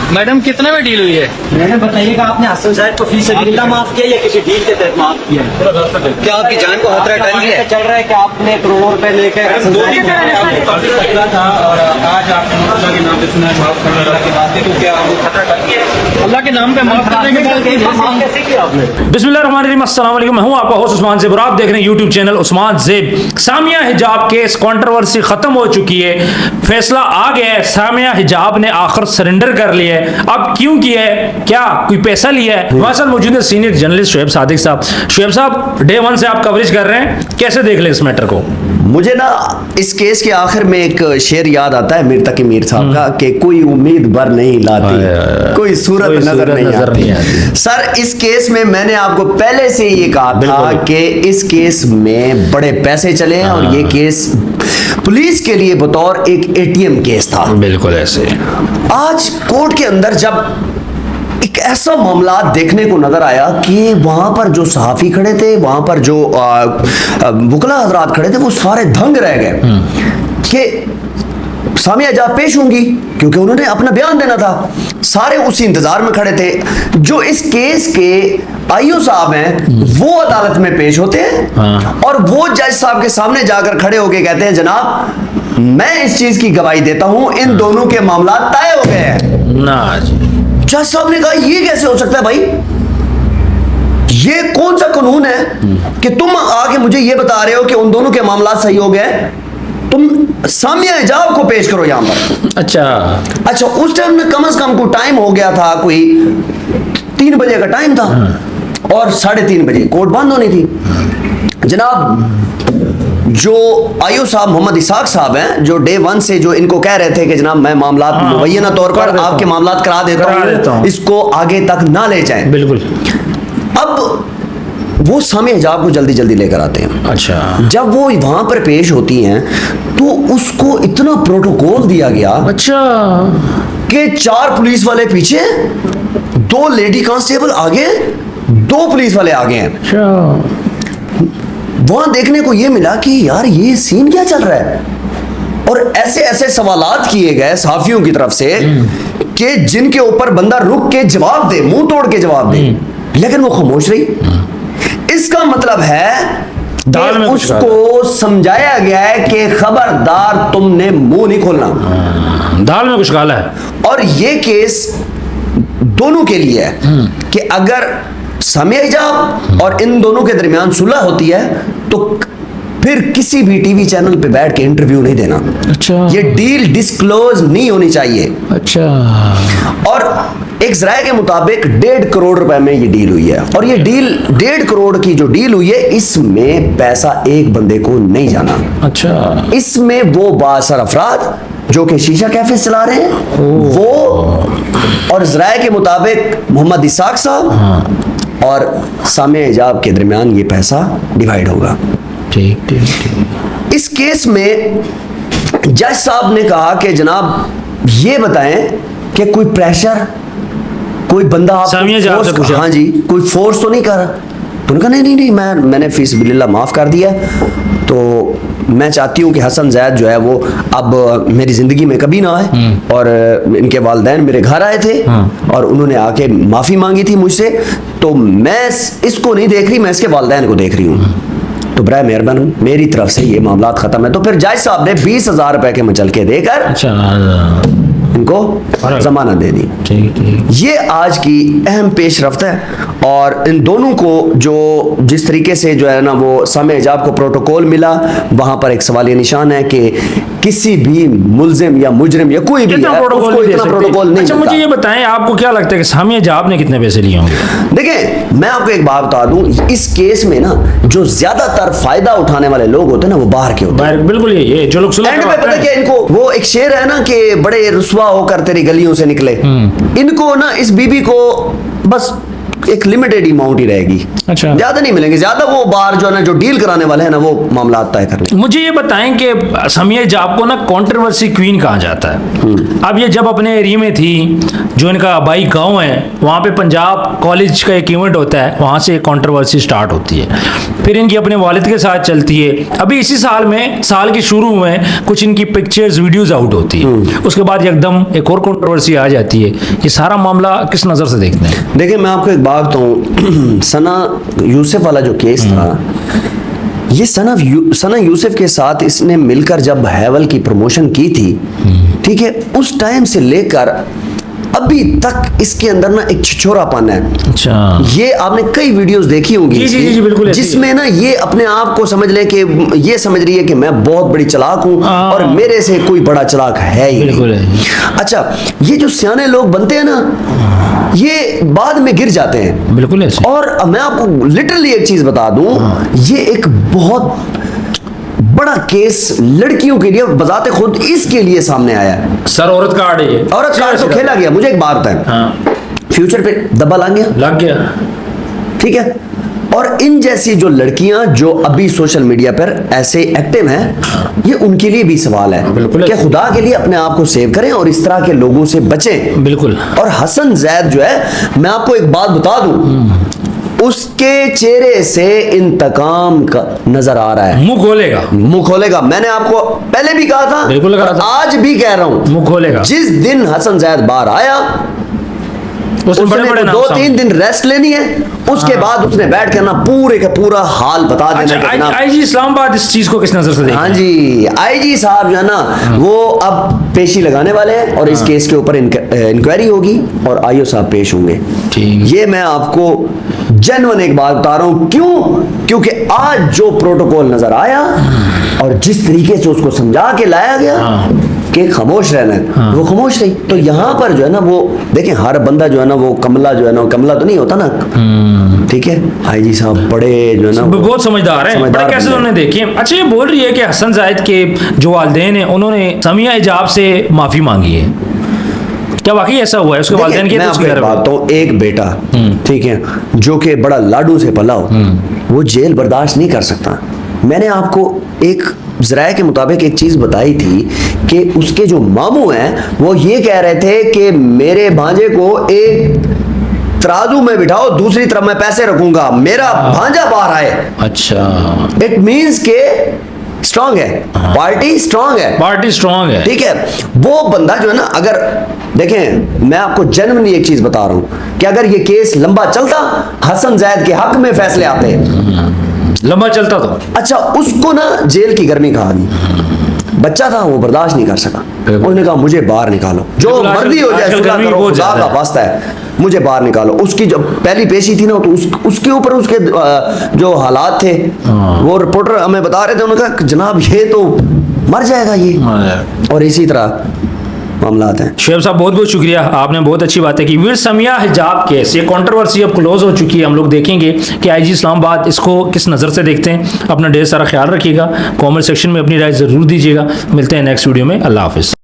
Madam कितने में deal हुई है? मैंने बताइएगा, आपने हसन साहब को फीस बिल्ला माफ किया या किसी डील के तहत माफ किया? क्या आपकी जान को खतरा टल गया? चल रहा है कि आपने करोड़ों रुपए लेकर हसन साहब था और आज आपने अल्लाह के नाम पे सुना है माफ करने की बात है, तो क्या आपको खतरा टल गया? अल्लाह के नाम पे माफ करने के बाद माफ कैसे किया आपने? बिस्मिल्लाहिर्रहमानिर्रहीम, अस्सलाम वालेकुम। मैं हूं आपका होस्ट उस्मान ज़ेब और आप देख रहे हैं यूट्यूब चैनल उस्मान ज़ेब। सामिया हिजाब केस कंट्रोवर्सी खत्म हो चुकी है, फैसला आ गया है। सामिया हिजाब ने आखिर सरेंडर कर लिया है। अब क्यों किया है? क्या कोई पैसा लिया है? हमारे साथ मौजूद है सीनियर जर्नलिस्ट शुएब सादिक साहब। शुएब साहब, डे 1 से आप कवरेज कर रहे हैं, कैसे देख ले इस मैटर को? मुझे ना इस केस के आखिर में एक शेर याद आता है मीर तकी मीर साहब का कि कोई उम्मीद भर नहीं लाती, कोई सूरत नजर नहीं आती। सर, इस केस में मैंने आपको पहले से ये कहा था कि इस केस में बड़े पैसे चले हैं और ये केस पुलिस के लिए बतौर एक एटीएम केस था। बिल्कुल ऐसे। आज कोर्ट के अंदर जब एक ऐसा मामला देखने को नजर आया कि वहां पर जो सहाफी खड़े थे, वहां पर जो वकला हजरात खड़े थे, वो सारे दंग रह गए कि सामिया हिजाब पेश होंगी, क्योंकि उन्होंने अपना बयान देना था। सारे उसी इंतजार में खड़े थे। जो इस केस के आईओ साहब हैं वो अदालत में पेश होते हैं और वो जज साहब के सामने जाकर खड़े होके कहते हैं, जनाब मैं इस चीज की गवाही देता हूं, इन दोनों के मामला तय हो गए हैं ना जी। जज साहब ने कहा, ये कैसे हो सकता है भाई? ये कौन सा कानून है कि तुम आके मुझे ये बता रहे हो कि उन दोनों के मामला सही हो गए? तुम सामिया हिजाब को पेश करो यहां पर। अच्छा, उस टाइम में कम से कम को टाइम हो गया था, कोई 3 बजे का टाइम था और 3:30 बजे कोर्ट बंद होनी थी। जनाब जो आईओ साहब मोहम्मद इसाक साहब हैं, जो डे 1 से जो इनको कह रहे थे कि जनाब मैं मामला मुबैना तौर पर आपके मामला करा देता हूं, इसको आगे तक ना ले जाएं। बिल्कुल। अब वो सामिया हिजाब को जल्दी जल्दी लेकर आते हैं। अच्छा। जब वो वहां पर पेश होती हैं तो उसको इतना प्रोटोकॉल दिया गया अच्छा कि 4 पुलिस वाले पीछे, 2 लेडी कांस्टेबल आगे, 2 पुलिस वाले आगे हैं। अच्छा। वहां देखने को ये मिला कि यार ये सीन क्या चल रहा है, और ऐसे ऐसे सवालात किए गए सहाफियों की तरफ से कि जिनके ऊपर बंदा रुक के जवाब दे, मुंह तोड़ के जवाब दे, लेकिन वो खामोश रही। इसका मतलब है कि उसको समझाया गया है कि खबरदार तुमने मुंह नहीं खोलना, दाल में कुछ काला है। और ये केस दोनों के लिए है कि अगर सामिया हिजाब और इन दोनों के दरमियान सुलह होती है तो फिर किसी भी टीवी चैनल पे बैठ के इंटरव्यू नहीं देना। अच्छा। ये डील डिस्क्लोज नहीं होनी चाहिए। अच्छा। और एक जराये के मुताबिक 1.5 करोड़ रुपए में ये डील हुई है, और ये डील 1.5 करोड़ की जो डील हुई है, इसमें पैसा एक बंदे को नहीं जाना। अच्छा। इसमें वो बासर अफराद जो कि शीशा कैफे चला रहे हैं वो, और जराये के मुताबिक मोहम्मद इसाक साहब और सामिया हिजाब के दरमियान ये पैसा डिवाइड होगा। ठीक ठीक ठीक। इस केस में जज साहब ने कहा कि जनाब ये बताएं कि कोई प्रेशर, कोई बंदा सामिया हिजाब से पूछा? हाँ जी, कोई फोर्स तो नहीं कर रहा? उन्होंने कहा नहीं, मैंने फीस बिल्लाह माफ कर दिया, तो मैं चाहती हूँ कि हसन जैद जो है वो अब मेरी ज़िंदगी में कभी ना आए। और इनके वालिदैन मेरे घर आए थे और उन्होंने आके माफ़ी मांगी थी मुझसे, तो मैं इसको नहीं देख रही, मैं इसके वालिदैन को देख रही हूँ, तो बराए मेहरबान मेरी तरफ से ये मामला खत्म है। तो फिर जज साहब ने 20,000 रुपए के मचलके देकर अच्छा इनको जमानत दे दी। ठीक ठीक। ये आज की अहम पेशरफ्त है, और इन दोनों को जो जिस तरीके से जो है ना वो सामिया हिजाब को प्रोटोकॉल मिला, वहां पर एक सवालिया निशान है कि किसी भी मुल्जिम या मुजरिम या कोई भी है, उसको इतना प्रोटोकॉल नहीं। अच्छा, मुझे ये बताएं, आपको क्या लगता है कि सामिया हिजाब ने कितने पैसे लिए होंगे? देखिए, मैं आपको एक बात बता दूं, इस केस में ना जो ज्यादातर फायदा उठाने वाले लोग होते हैं ना, वो बाहर के होते हैं। बिल्कुल। ये जो लोग एंड में पता क्या, इनको वो एक शेर है ना कि बड़े रुसवा होकर तेरी गलियों से निकले, इनको ना इस बीबी को बस एक लिमिटेड अमाउंट ही रहेगी, अच्छा। ज्यादा नहीं मिलेंगे, ज्यादा वो बार जो है ना जो डील कराने वाले हैं ना वो मामला तय कर लेंगे। मुझे ये बताएं कि सामिया हिजाब को ना कंट्रोवर्सी क्वीन कहा जाता है। अब ये जब अपने एरिया में थी, जो इनका आबाई गांव है, वहाँ पे पंजाब कॉलेज का एक इवेंट होता है, वहाँ से कंट्रोवर्सी स्टार्ट होती है, फिर इनकी अपने वालिद के साथ चलती है। अभी इसी साल में, साल के शुरू में कुछ इनकी पिक्चर्स वीडियोस आउट होती है, उसके बाद एकदम एक और कंट्रोवर्सी आ जाती है। ये सारा मामला किस नज़र से देखते हैं? देखिए मैं आपको एक बात बताऊं, सना यूसुफ वाला जो केस था, ये सना यूसुफ के साथ इसने मिलकर जब हैवल की प्रमोशन की थी, ठीक है, उस टाइम से लेकर अभी तक इसके अंदर ना एक छिछोरापन है। अच्छा। ये आपने कई वीडियोस देखी होंगी जी, जी, जी, बिल्कुल ऐसी जिसमें ना ये अपने आप को समझ ले कि ये समझ रही है कि मैं बहुत बड़ी चालाक हूं और मेरे से कोई बड़ा चालाक है ही बिल्कुल नहीं। अच्छा, ये जो सियाने लोग बनते हैं ना, ये बाद में गिर जाते हैं। बिल्कुल ऐसे। और मैं आपको लिटरली एक चीज बता दूं, ये एक बहुत बड़ा केस लड़कियों के लिए बजाते खुद इसके लिए सामने आया है। सर औरत कार्ड है ये, औरत कार्ड तो खेला गया। मुझे एक बात है, हाँ, फ्यूचर पे दबा लग गया, ठीक है। और इन जैसी जो लड़कियां जो अभी सोशल मीडिया पर ऐसे एक्टिव हैं, ये उनके लिए भी सवाल है बिल्कुल। कि खुदा के लिए अपने आप को सेव करें और इस तरह के लोगों से बचें। बिल्कुल। और हसन जैद जो है, मैं आपको एक बात बता दूं, उसके चेहरे से इंतकाम का नजर आ रहा है। मुंह खोलेगा। मैंने आपको पहले भी कहा था, बिल्कुल कहा था, आज भी कह रहा हूं, मुंह खोलेगा। जिस दिन हसन जैद बाहर आया, उसने बड़े 2-3 दिन रेस्ट लेनी है, उसके बाद उसने बैठ के ना पूरे का पूरा हाल बता देना। अच्छा, आईजी इस्लामाबाद इस चीज को किस नजर से देखते हैं? हाँ जी, आईजी साहब जो है ना वो अब पेशी लगाने वाले हैं और इस केस के ऊपर इंक्वायरी होगी और आईओ साहब पेश होंगे। ठीक। ये मैं आपको जेन्युइन एक बात बता रहा हूं, क्यों? क्योंकि आज जो प्रोटोकॉल नजर आया और जिस तरीके से उसको समझा के लाया गया कि खामोश रहना है, वो खामोश रही। तो यहाँ पर जो है ना वो देखें, हर बंदा जो है ना वो कमला जो है ना, कमला तो नहीं होता ना, ठीक है। आईजी साहब बड़े जो है ना बहुत समझदार हैं, बड़े कैसे उन्होंने देखे। अच्छा, ये बोल रही है कि हसन जायद के जो वालिदैन हैं उन्होंने सामिया हिजाब से माफी मांगी है, क्या वाकई ऐसा हुआ है? उसके वालिदैन के मैं आपको एक बात बताऊं, एक बेटा, ठीक है, जो कि बड़ा लाडू से पला हो, वो जेल बर्दाश्त नहीं कर सकता। मैंने आपको एक ज़राए के मुताबिक एक चीज बताई थी कि उसके जो मामू हैं वो ये कह रहे थे कि मेरे भांजे को एक तराजू में बिठाओ, दूसरी तरफ मैं पैसे रखूंगा, मेरा भांजा बाहर आए। अच्छा, इट मींस के स्ट्रांग है, पार्टी स्ट्रांग है, ठीक है। वो बंदा जो है ना, अगर देखें, मैं आपको जेन्युइनली एक चीज बता रहा हूं कि अगर ये केस लंबा चलता, हसन जैद के हक में फैसले आते, लंबा चलता तो अच्छा, उसको ना जेल की गर्मी कहा गई, बच्चा था वो बर्दाश्त नहीं कर सका, उसने कहा मुझे बाहर निकालो, जो मर्जी हो जाए, खुदा का वास्ता है, मुझे बाहर निकालो। उसकी जो पहली पेशी थी ना, तो उसके ऊपर उसके जो हालात थे, वो रिपोर्टर हमें बता रहे थे, उन्होंने कहा जनाब ये तो मर जाएगा ये, और इसी तरह मामला हैं। शुएब साहब बहुत बहुत शुक्रिया, आपने बहुत अच्छी बातें की। वीर सामिया हिजाब केस, ये कंट्रोवर्सी अब क्लोज हो चुकी है। हम लोग देखेंगे कि आईजी इस्लामाबाद इसको किस नज़र से देखते हैं। अपना ढेर सारा ख्याल रखिएगा, कमेंट सेक्शन में अपनी राय ज़रूर दीजिएगा। मिलते हैं नेक्स्ट वीडियो में। अल्लाह हाफिज़।